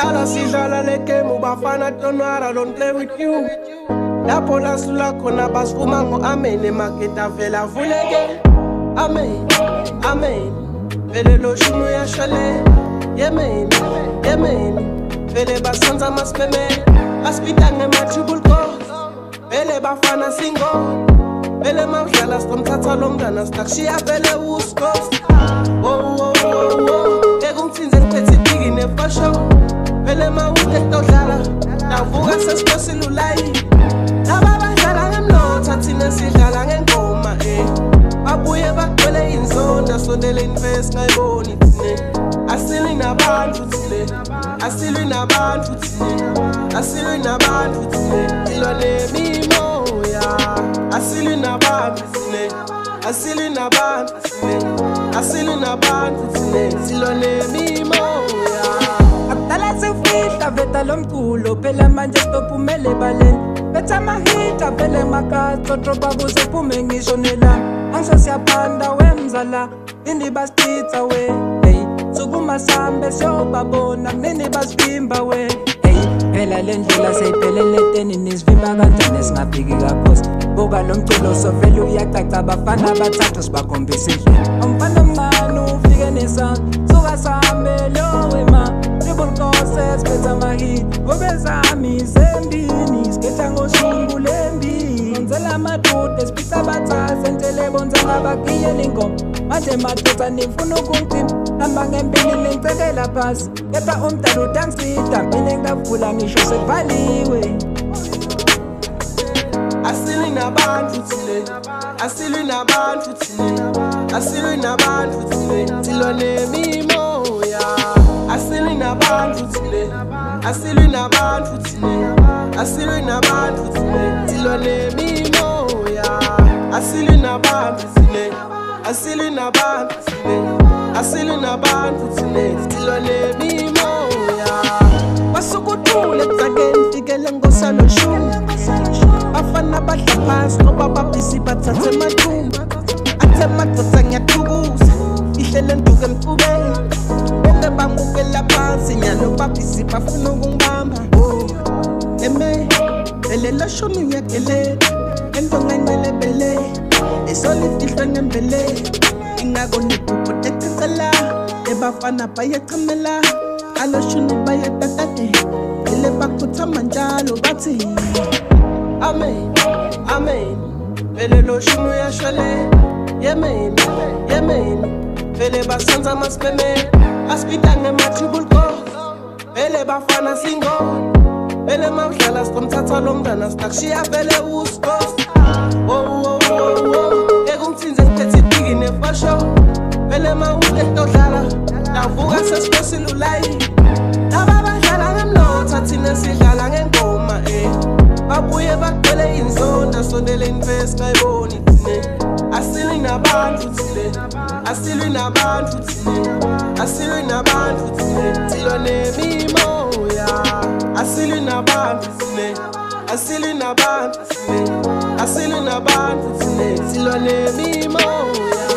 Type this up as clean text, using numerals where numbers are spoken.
Dala sidlala le game ubafana tonwara don't play with you. Lapho lasula khona basivuma ngo-amen emaketa vele avuleke. Amen, amen. Vele lo shunu uyashale. Yemen, yemen. Vele basanza maspeme. Baspita ngema-triple goals. Vele bafana single. Vele mawudlala sitomthatha lo mntana sitakushiya vele uskos. Oh, oh, oh, oh. Ekungithinze ngiphethe itiki nefasho. Vele mawude kutodlala. Navuka sesiphosile ulayi. Laba badlala ngemlotha thina sidlala ngengoma babuye bagcwele inzonda sondele invest ngayiboni thine. Asilwi nabantu thine. Asilwi nabantu thine. Asilwi nabantu thine. Silwa nemimoya. Asilwi nabantu thine. Asilwi nabantu thine. Asilwi nabantu thine. Silwa nemimoya. Akudala sifihla veta lo mculo phela manje sizophumela ebaleni. Betha amahita vele emakatso droba kuze phume ngisho nelanga. Angisho siyaphanda wemzala ini basititsa we hey sukuma sambe siyobabona nini basivimba we hey phela le ndlela seyiphelele teni nisivimba kanjani singafiki kaphosi. Buka lo mculo sovele uyacaca abafana abathathu sibakhombisa indlela. Umfana omncane ufike nesandla suka sambe lo wema triple courses betha amahit obezami zembini sikhetha ngoshungu lembi ngenzela amadude sipitsa abathathu entele bonza ngabagiyela ingoma manje madoda nifuna ukungicima hamba ngempini ningicekela phasi kepha umdala utangisida mina ngavula ngisho sekuvaliwe. Asilwi nabantu thine. Asilwi nabantu thine. Asilwi nabantu thine. Silwa nemimoya. Asilwi nabantu thine. Asilwi nabantu thine. Asilwi nabantu thine. Silwa nemimoya. Asilwi nabantu thine. Asilwi nabantu thine. Asilwi nabantu thine. Silwa nemimoya. Basukuthule kudzakeni fikele ngosalo shungu. Bafana badla phasi ngoba babhizi bathathe emathumba. Athe madoda ngiyathukuza ihlele nduke emfubeni. Bonke bamukela phansi nyalo babhizi bafuna ukungibamba. Vele lo shunu ngiyagele endonga ingelebele esolifihlwe ngembele ingako nephupho tekecela ebafana bayachamela alo shunu bayatatade ele bakhuthama njalo bathi amen, amen. Vele lo shunu uyashale. Yemen, yemen. Vele basanza maspeme. Baspita ngema-triple goals. Vele bafana single. Vele mawudlala sitomthatha lo mntana sitakushiya vele uskos. Oh, oh, oh, oh. Ekungithinze ngiphethe itiki nefasho. Vele mawude kutodlala. Navuka sesiphosile ulayi. Laba badlala ngemlotha thina sidlala ngengoma babuye bagcwele inzonda sondele invest ngayiboni thine. Asilwi nabantu thine. Asilwi nabantu thine. Asilwi nabantu thine. Silwa nemimoya. Asilwi nabantu thine. Asilwi nabantu thine. Asilwi nabantu thine. Silwa nemimoya.